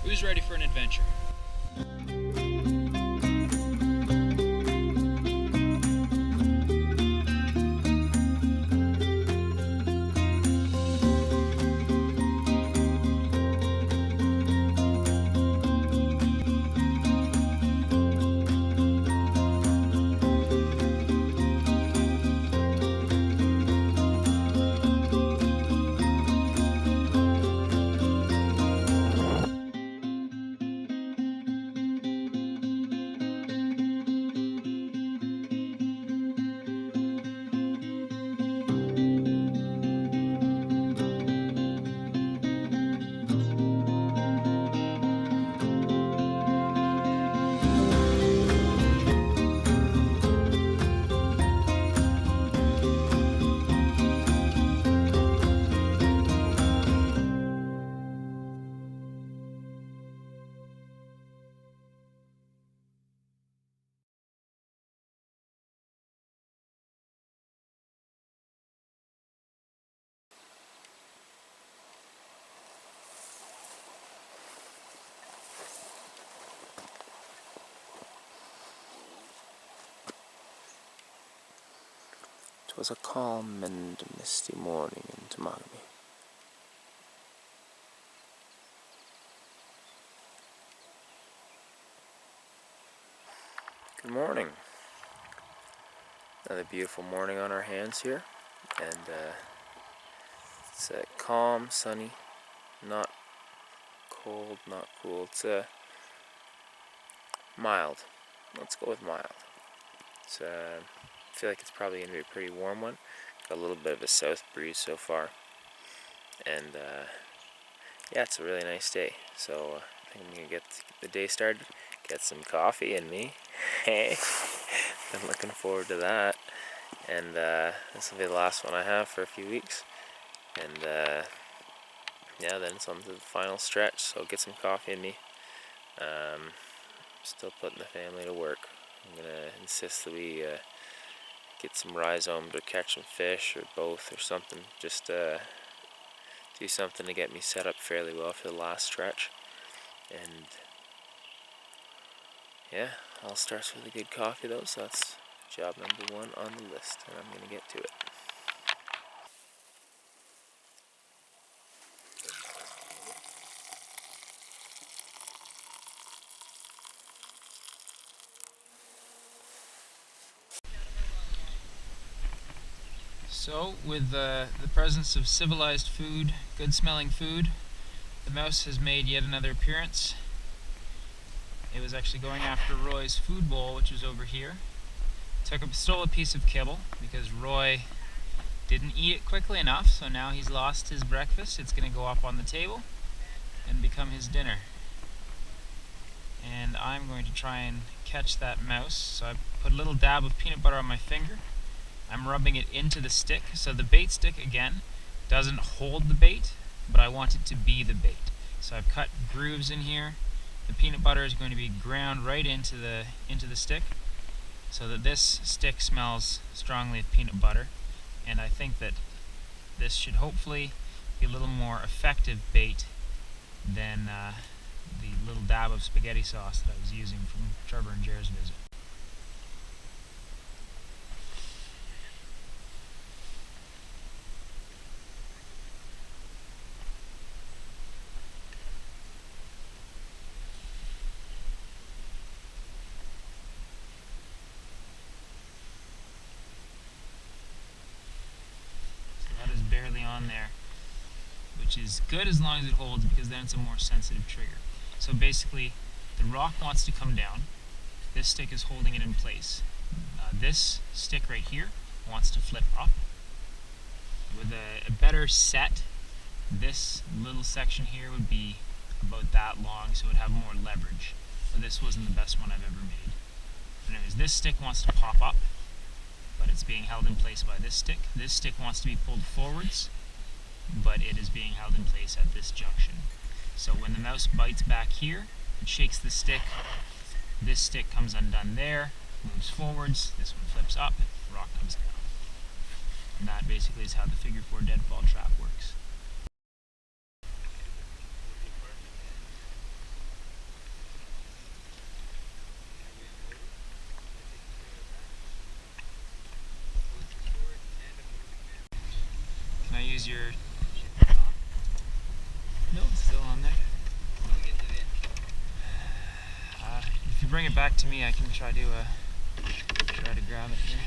Who's ready for an adventure? It was a calm and misty morning in Temagami. Good morning. Another beautiful morning on our hands here, and it's calm, sunny, not cold, not cool. It's mild. Let's go with mild. It's I feel like it's probably going to be a pretty warm one. Got a little bit of a south breeze so far. And yeah, it's a really nice day. So I think I'm going to get the day started, get some coffee in me. Hey, I'm looking forward to that. And this will be the last one I have for a few weeks. And yeah, then it's on to the final stretch. So get some coffee in me. Still putting the family to work. I'm going to insist that we get some rhizome to catch some fish or both or something. Just do something to get me set up fairly well for the last stretch. And yeah, all starts with a good coffee though, so that's job number 1 on the list, and I'm going to get to it. So, with the presence of civilized food, good smelling food, the mouse has made yet another appearance. It was actually going after Roy's food bowl, which is over here. Stole a piece of kibble because Roy didn't eat it quickly enough, so now he's lost his breakfast. It's going to go up on the table and become his dinner. And I'm going to try and catch that mouse. So I put a little dab of peanut butter on my finger. I'm rubbing it into the stick, so the bait stick, again, doesn't hold the bait, but I want it to be the bait. So I've cut grooves in here. The peanut butter is going to be ground right into the stick, so that this stick smells strongly of peanut butter. And I think that this should hopefully be a little more effective bait than the little dab of spaghetti sauce that I was using from Trevor and Jer's visit. Barely on there, which is good as long as it holds, because then it's a more sensitive trigger. So basically, the rock wants to come down. This stick is holding it in place. This stick right here wants to flip up. With a better set, this little section here would be about that long, so it would have more leverage. But this wasn't the best one I've ever made. But anyways, this stick wants to pop up, but it's being held in place by this stick. This stick wants to be pulled forwards, but it is being held in place at this junction. So when the mouse bites back here, it shakes the stick. This stick comes undone there, moves forwards, this one flips up, rock comes down. And that basically is how the figure 4 deadfall trap works. use your... No, it's still on there. If you bring it back to me, I can try to grab it here.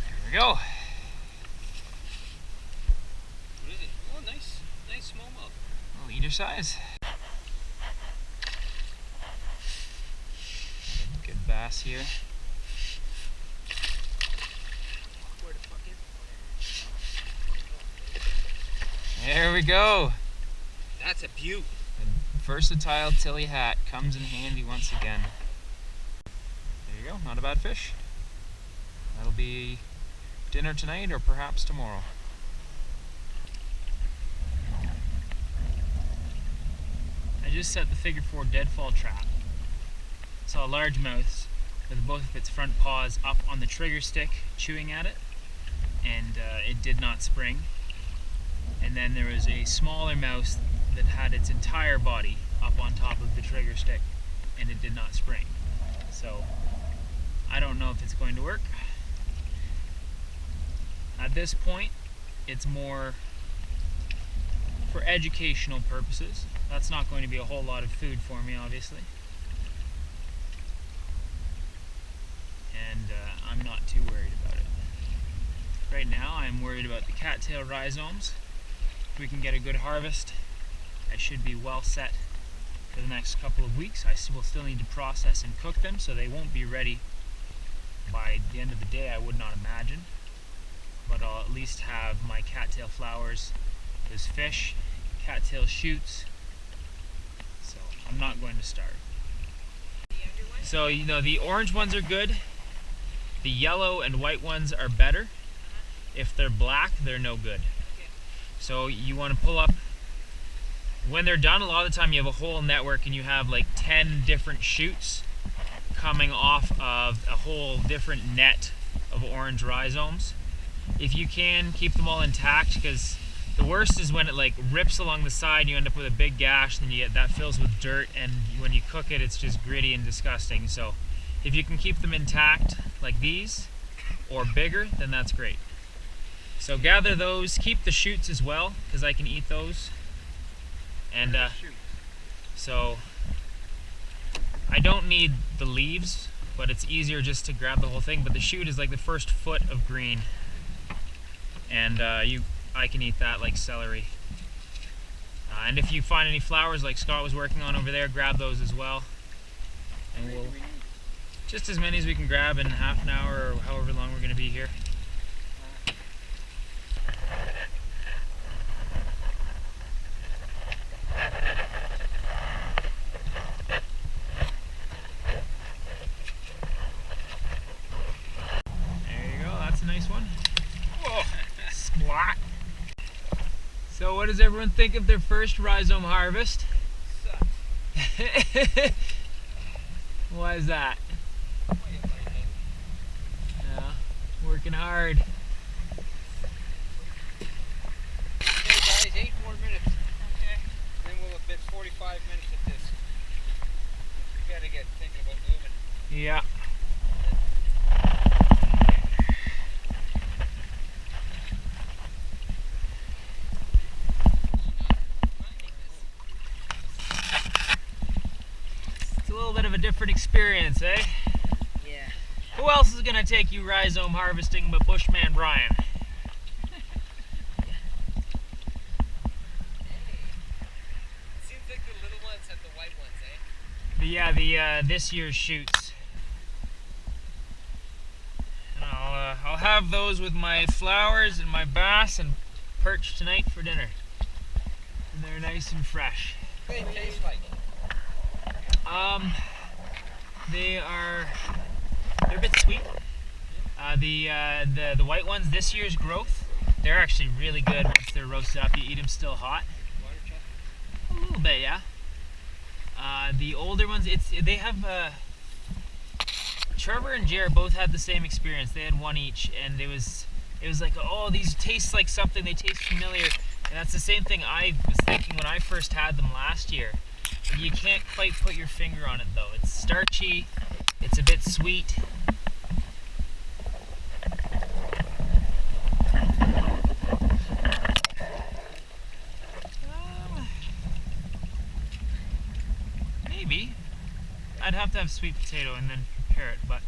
There we go. What is it? Oh, nice smallmouth. Little eater size. Good bass here. Where the fuck is it? There we go. That's a beaut. The versatile Tilly hat comes in handy once again. There you go, not a bad fish. That'll be dinner tonight or perhaps tomorrow. I just set the figure 4 deadfall trap. Saw a largemouth with both of its front paws up on the trigger stick chewing at it, and it did not spring. And then there was a smaller mouse that had its entire body up on top of the trigger stick, and it did not spring. So I don't know if it's going to work. At this point, it's more for educational purposes. That's not going to be a whole lot of food for me, obviously. And I'm not too worried about it. Right now, I'm worried about the cattail rhizomes. If we can get a good harvest, I should be well set for the next couple of weeks. I will still need to process and cook them, so they won't be ready by the end of the day, I would not imagine. But I'll at least have my cattail flowers, there's fish, cattail shoots, so I'm not going to starve. So, you know, the orange ones are good, the yellow and white ones are better. If they're black, they're no good. So you want to pull up, when they're done, a lot of the time you have a whole network and you have like 10 different shoots coming off of a whole different net of orange rhizomes. If you can, keep them all intact, because the worst is when it like rips along the side, you end up with a big gash, then you get that fills with dirt, and when you cook it, it's just gritty and disgusting. So if you can keep them intact like these or bigger, then that's great. So gather those, keep the shoots as well, because I can eat those. And so I don't need the leaves, but it's easier just to grab the whole thing. But the shoot is like the first foot of green, and I can eat that like celery. And if you find any flowers like Scott was working on over there, grab those as well. And we'll just as many as we can grab in half an hour or however long we're going to be here. Nice one. Whoa, splat. So what does everyone think of their first rhizome harvest? Why is that? Yeah, working hard. Okay guys, 8 more minutes. Okay. Then we'll have been 45 minutes at this. We gotta get thinking about moving. Yeah. Bit of a different experience, eh? Yeah. Who else is gonna take you rhizome harvesting but Bushman Brian? Seems like the little ones have the white ones, eh? But yeah, this year's shoots. And I'll have those with my flowers and my bass and perch tonight for dinner. And they're nice and fresh. What do they taste like? They're a bit sweet. The white ones, this year's growth, they're actually really good once they're roasted up. You eat them still hot. A little bit, yeah. The older ones, they have Trevor and Jared both had the same experience. They had one each, and it was like, oh, these taste like something. They taste familiar, and that's the same thing I was thinking when I first had them last year. You can't quite put your finger on it though. It's starchy, it's a bit sweet. Maybe. I'd have to have sweet potato and then prepare it, but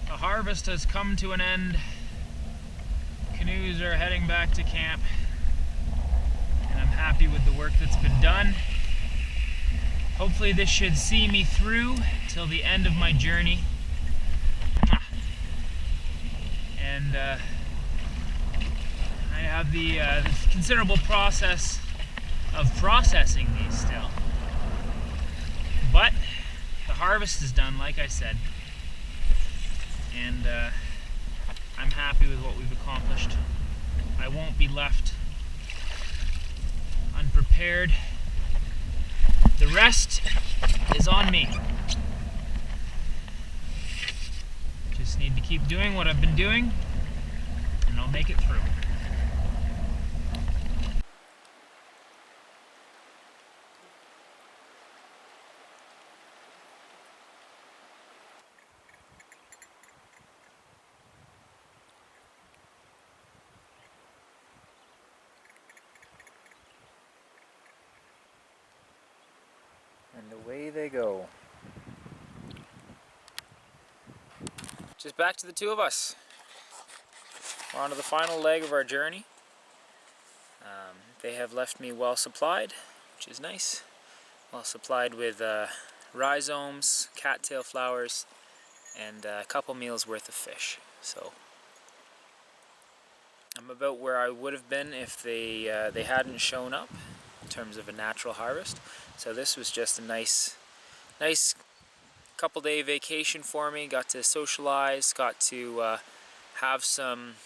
the harvest has come to an end. Canoes are heading back to camp, and I'm happy with the work that's been done. Hopefully this should see me through till the end of my journey. And I have the considerable process of processing these still. But the harvest is done, like I said, and I'm happy with what we've accomplished. I won't be left unprepared. The rest is on me. Just need to keep doing what I've been doing, and I'll make it through. And away they go. Just back to the two of us. We're on to the final leg of our journey. They have left me well supplied, which is nice. Well supplied with rhizomes, cattail flowers, and a couple meals worth of fish. So I'm about where I would have been if they hadn't shown up in terms of a natural harvest. So this was just a nice couple-day vacation for me. Got to socialize, got to have some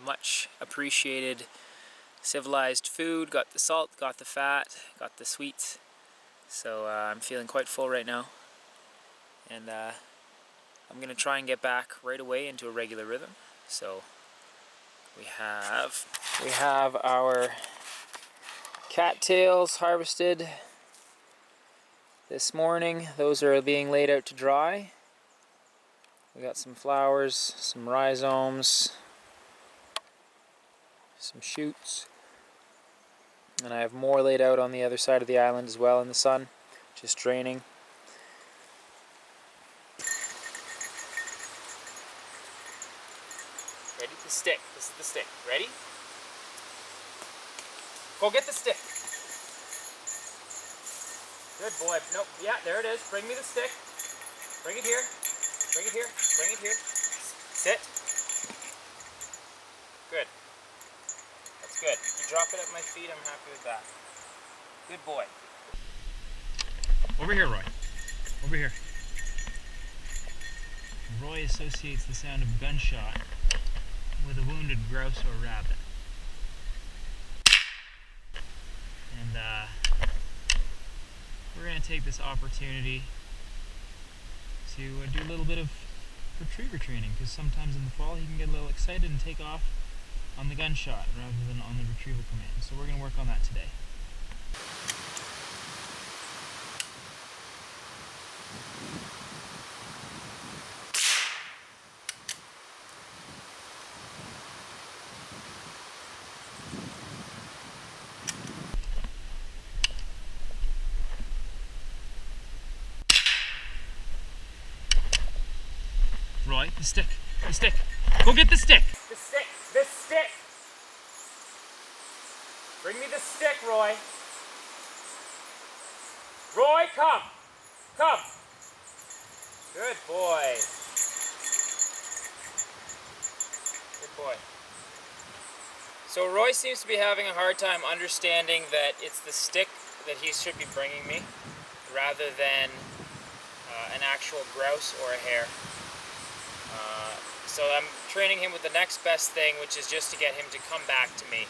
much appreciated civilized food, got the salt, got the fat, got the sweets. So I'm feeling quite full right now. And I'm going to try and get back right away into a regular rhythm. So we have our cattails harvested this morning. Those are being laid out to dry. We got some flowers, some rhizomes, some shoots, and I have more laid out on the other side of the island as well in the sun, just draining. Ready? The stick. This is the stick. Ready? Go get the stick. Good boy. Nope. Yeah, there it is. Bring me the stick. Bring it here. Bring it here. Bring it here. Sit. Good. That's good. If you drop it at my feet, I'm happy with that. Good boy. Over here, Roy. Over here. Roy associates the sound of gunshot with a wounded grouse or rabbit. And we're going to take this opportunity to do a little bit of retriever training, because sometimes in the fall he can get a little excited and take off on the gunshot rather than on the retrieval command. So we're going to work on that today. Roy, the stick. The stick. Go get the stick. The stick. The stick. Bring me the stick, Roy. Roy, come. Come. Good boy. Good boy. So Roy seems to be having a hard time understanding that it's the stick that he should be bringing me rather than an actual grouse or a hare. So I'm training him with the next best thing, which is just to get him to come back to me.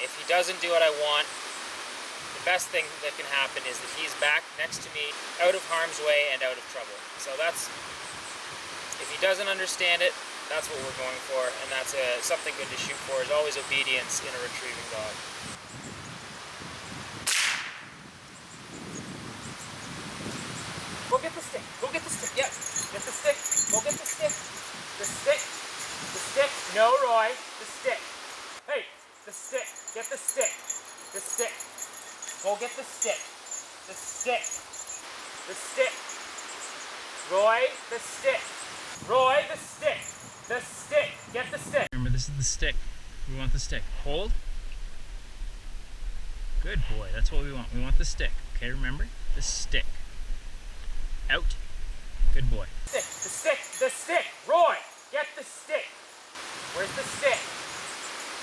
If he doesn't do what I want, the best thing that can happen is that he's back next to me, out of harm's way and out of trouble. So that's, if he doesn't understand it, That's what we're going for, and that's something good to shoot for, is always obedience in a retrieving dog. Go get the stick. Go get the stick. Yeah. Get the stick. Go get the stick. The stick. The stick. No, Roy. The stick. Hey, the stick. Get the stick. The stick. Go get the stick. The stick. The stick. Roy, the stick. Roy, the stick. The stick. Get the stick. Remember, this is the stick. We want the stick. Hold. Good boy. That's what we want. We want the stick. Okay, remember? The stick. Out. Good boy. Stick. The stick. The stick. Roy, get the stick. Where's the stick?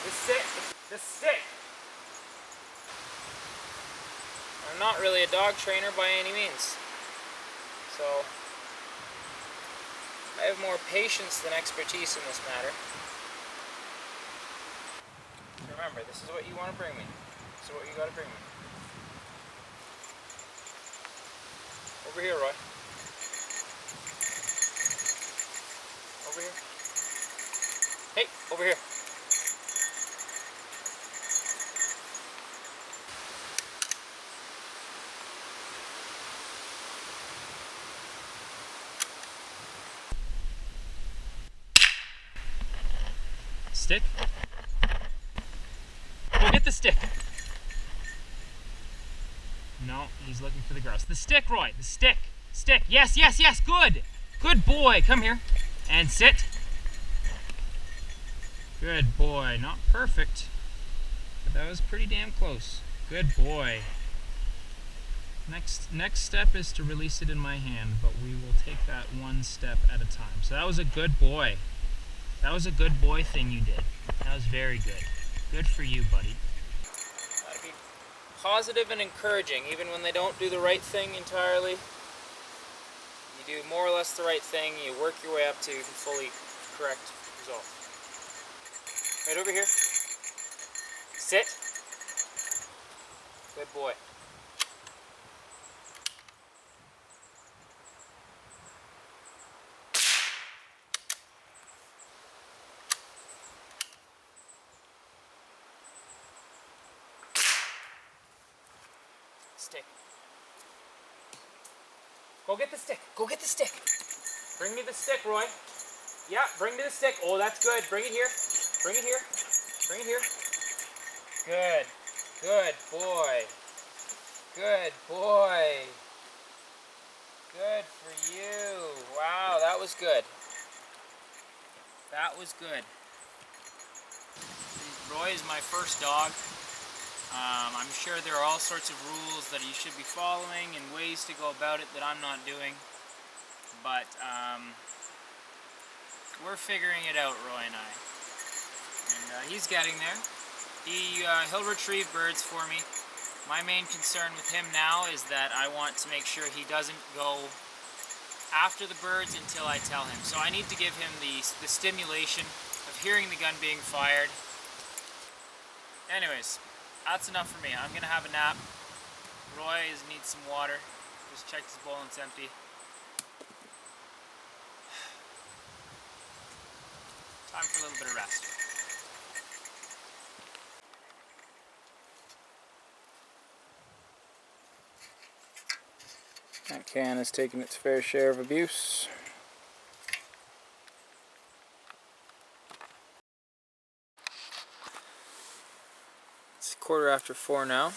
The stick. The stick. I'm not really a dog trainer by any means. So I have more patience than expertise in this matter. So remember, this is what you want to bring me. This is what you got to bring me. Over here, Roy. Over here. Hey, over here. Stick. Go get the stick. No, he's looking for the grouse. The stick, Roy. The stick. Stick. Yes, yes, yes. Good. Good boy. Come here. And sit. Good boy. Not perfect, but that was pretty damn close. Good boy. Next step is to release it in my hand, but we will take that one step at a time. So that was a good boy. That was a good boy thing you did. That was very good. Good for you, buddy. Gotta be positive and encouraging, even when they don't do the right thing entirely. You do more or less the right thing, you work your way up to the fully correct result. Right over here. Sit. Good boy. Stick. Go get the stick. Go get the stick. Bring me the stick, Roy. Yeah, bring me the stick. Oh, that's good. Bring it here. Bring it here. Bring it here. Good. Good boy. Good boy. Good for you. Wow, that was good. That was good. Roy is my first dog. I'm sure there are all sorts of rules that you should be following and ways to go about it that I'm not doing, but we're figuring it out, Roy and I. And he's getting there. He'll retrieve birds for me. My main concern with him now is that I want to make sure he doesn't go after the birds until I tell him. So I need to give him the stimulation of hearing the gun being fired. Anyways, that's enough for me. I'm gonna have a nap. Roy needs some water. Just checked his bowl and it's empty. Time for a little bit of rest. That can has taken its fair share of abuse. It's 4:15 now,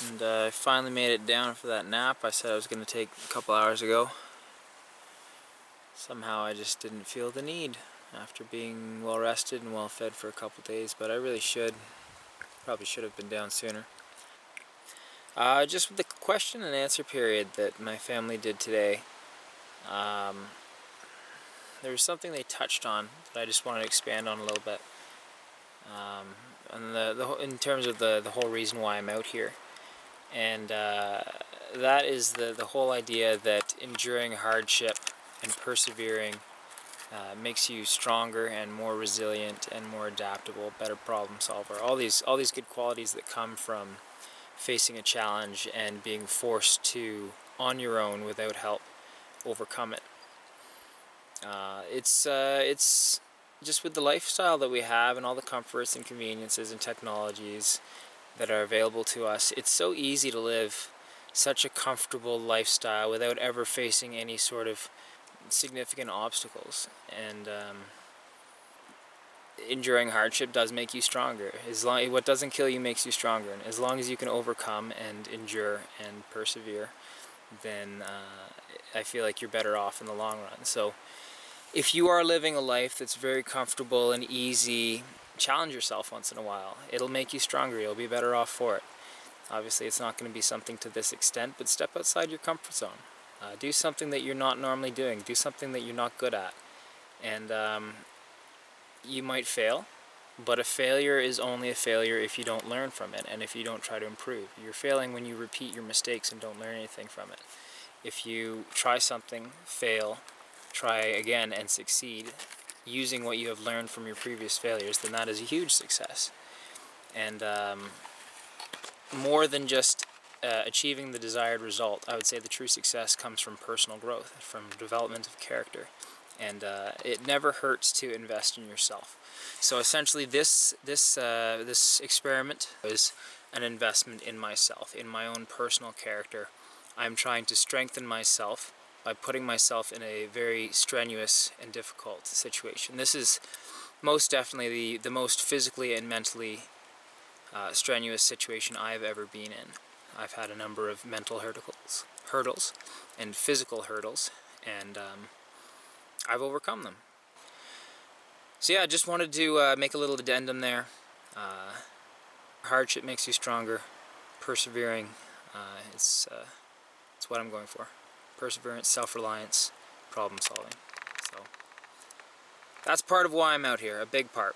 and I finally made it down for that nap I said I was going to take a couple hours ago. Somehow I just didn't feel the need after being well rested and well fed for a couple days, but I really should. Probably should have been down sooner. Just with the question and answer period that my family did today, there was something they touched on that I just wanted to expand on a little bit. And in terms of the whole reason why I'm out here, and that is the whole idea that enduring hardship and persevering makes you stronger and more resilient and more adaptable, better problem solver. All these good qualities that come from facing a challenge and being forced to, on your own without help, overcome it. It's just with the lifestyle that we have and all the comforts and conveniences and technologies that are available to us, it's so easy to live such a comfortable lifestyle without ever facing any sort of significant obstacles. And enduring hardship does make you stronger. What doesn't kill you makes you stronger, and as long as you can overcome and endure and persevere, then I feel like you're better off in the long run. So if you are living a life that's very comfortable and easy, challenge yourself once in a while. It'll make you stronger. You'll be better off for it. Obviously, it's not going to be something to this extent, but step outside your comfort zone. Do something that you're not normally doing. Do something that you're not good at. And you might fail, but a failure is only a failure if you don't learn from it and if you don't try to improve. You're failing when you repeat your mistakes and don't learn anything from it. If you try something, fail, try again and succeed using what you have learned from your previous failures, then that is a huge success. And more than just achieving the desired result, I would say the true success comes from personal growth, from development of character. And it never hurts to invest in yourself. So essentially this experiment was an investment in myself, in my own personal character. I'm trying to strengthen myself by putting myself in a very strenuous and difficult situation. This is most definitely the most physically and mentally strenuous situation I've ever been in. I've had a number of mental hurdles and physical hurdles, and I've overcome them. So yeah, I just wanted to make a little addendum there. Hardship makes you stronger. Persevering, it's what I'm going for. Perseverance, self-reliance, problem solving. So that's part of why I'm out here, a big part.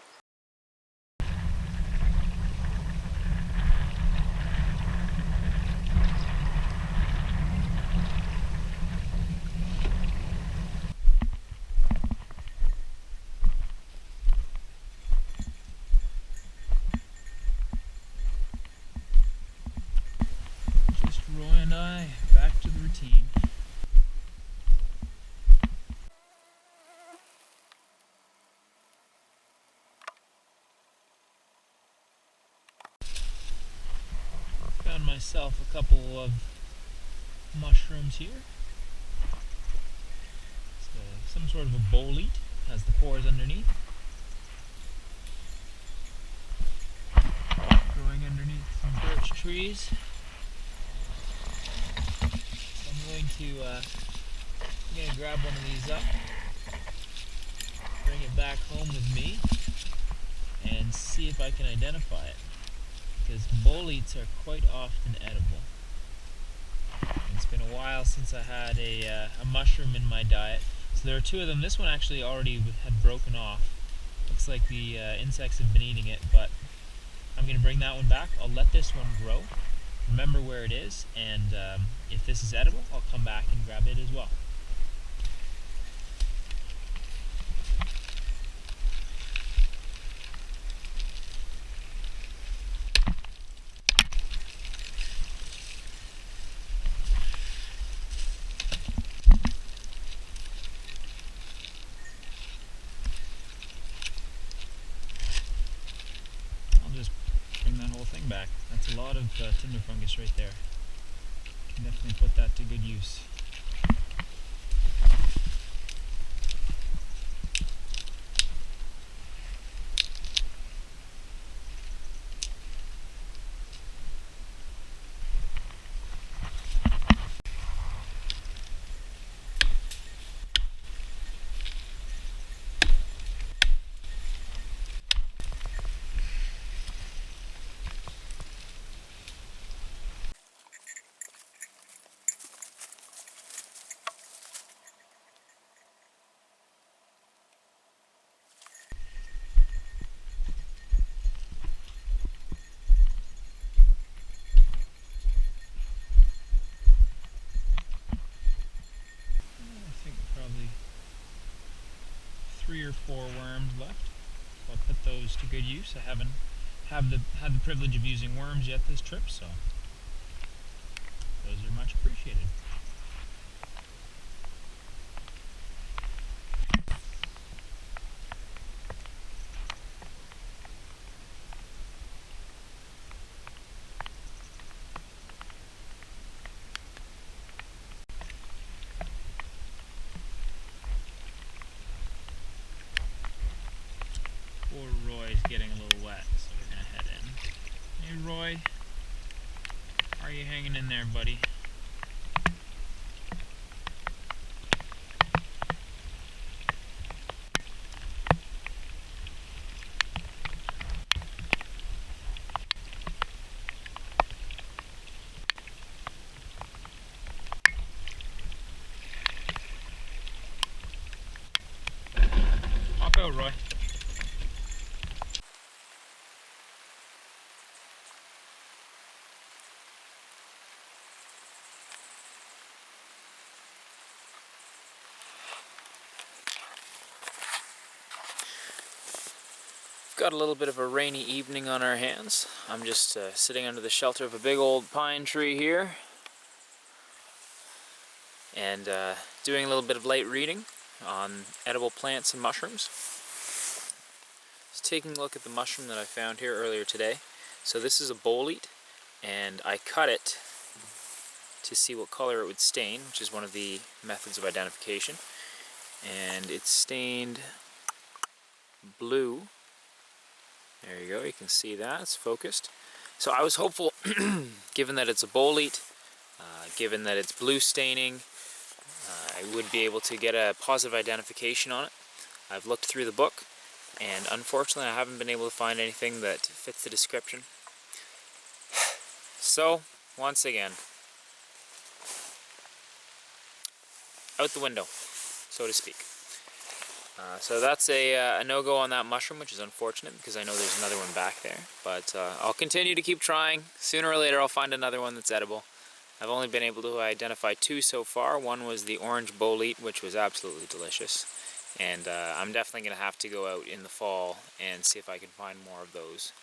Roy and I, back to the routine. Found myself a couple of mushrooms here. It's some sort of a bolete, has the pores underneath. Growing underneath some birch trees. I'm going to grab one of these up, bring it back home with me, and see if I can identify it, because boletes are quite often edible. It's been a while since I had a mushroom in my diet, so there are two of them. This one actually already had broken off. Looks like the insects have been eating it, but I'm going to bring that one back. I'll let this one grow, remember where it is, and if this is edible, I'll come back and grab it as well. I'll just bring that whole thing back. That's a lot of tinder fungus right there. Can definitely put that to good use. Probably 3 or 4 worms left. So I'll put those to good use. I haven't had the privilege of using worms yet this trip, so those are much appreciated. Poor Roy's getting a little wet, so we're gonna head in. Hey Roy, how are you hanging in there, buddy? Hop out, Roy. Got a little bit of a rainy evening on our hands. I'm just sitting under the shelter of a big old pine tree here and doing a little bit of light reading on edible plants and mushrooms. Just taking a look at the mushroom that I found here earlier today. So this is a bolete, and I cut it to see what color it would stain, which is one of the methods of identification. And it's stained blue. There you go, you can see that, it's focused. So I was hopeful, given that it's a bolete, given that it's blue staining, I would be able to get a positive identification on it. I've looked through the book, and unfortunately I haven't been able to find anything that fits the description. So, once again, out the window, so to speak. So that's a no-go on that mushroom, which is unfortunate because I know there's another one back there. But I'll continue to keep trying. Sooner or later I'll find another one that's edible. I've only been able to identify two so far. One was the orange bolete, which was absolutely delicious. And I'm definitely going to have to go out in the fall and see if I can find more of those.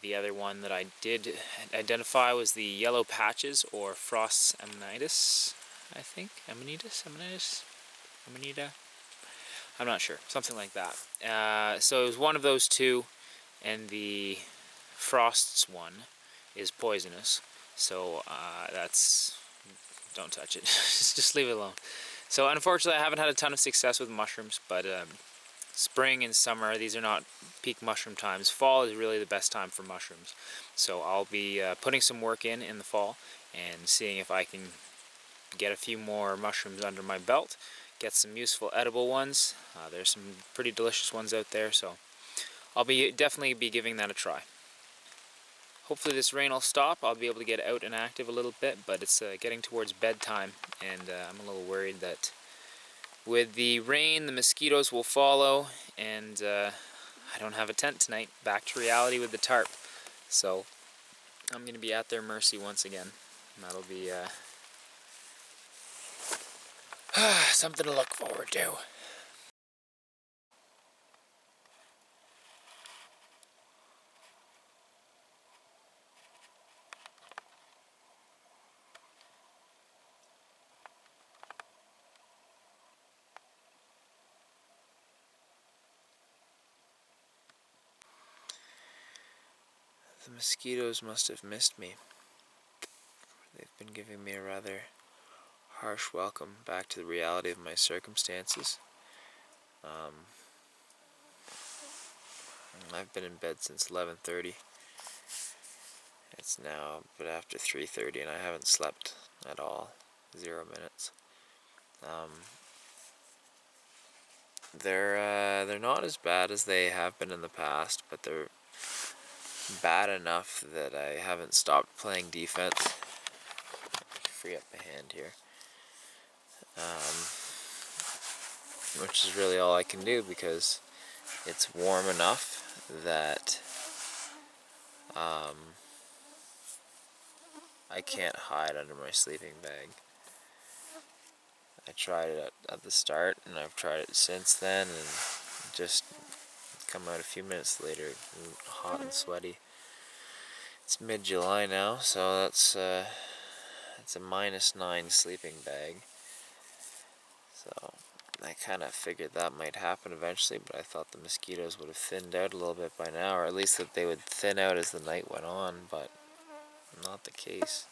The other one that I did identify was the yellow patches, or frost amanitas, I think. Amanita? I'm not sure, something like that. So it was one of those two, and the frosts one is poisonous. So don't touch it. Just leave it alone. So unfortunately I haven't had a ton of success with mushrooms, but spring and summer, these are not peak mushroom times. Fall is really the best time for mushrooms. So I'll be putting some work in the fall and seeing if I can get a few more mushrooms under my belt, get some useful edible ones. There's some pretty delicious ones out there, so I'll definitely be giving that a try. Hopefully this rain will stop. I'll be able to get out and active a little bit, but it's getting towards bedtime, and I'm a little worried that with the rain the mosquitoes will follow, and I don't have a tent tonight. Back to reality with the tarp. So I'm going to be at their mercy once again. And that'll be something to look forward to. The mosquitoes must have missed me. They've been giving me a rather harsh welcome back to the reality of my circumstances. I've been in bed since 11:30. It's now a bit after 3:30 and I haven't slept at all. 0 minutes. They're not as bad as they have been in the past, but they're bad enough that I haven't stopped playing defense. Free up my hand here. Which is really all I can do, because it's warm enough that I can't hide under my sleeping bag. I tried it at the start, and I've tried it since then, and just come out a few minutes later hot and sweaty. It's mid-July now, so that's a -9 sleeping bag. So I kind of figured that might happen eventually, but I thought the mosquitoes would have thinned out a little bit by now, or at least that they would thin out as the night went on, but not the case.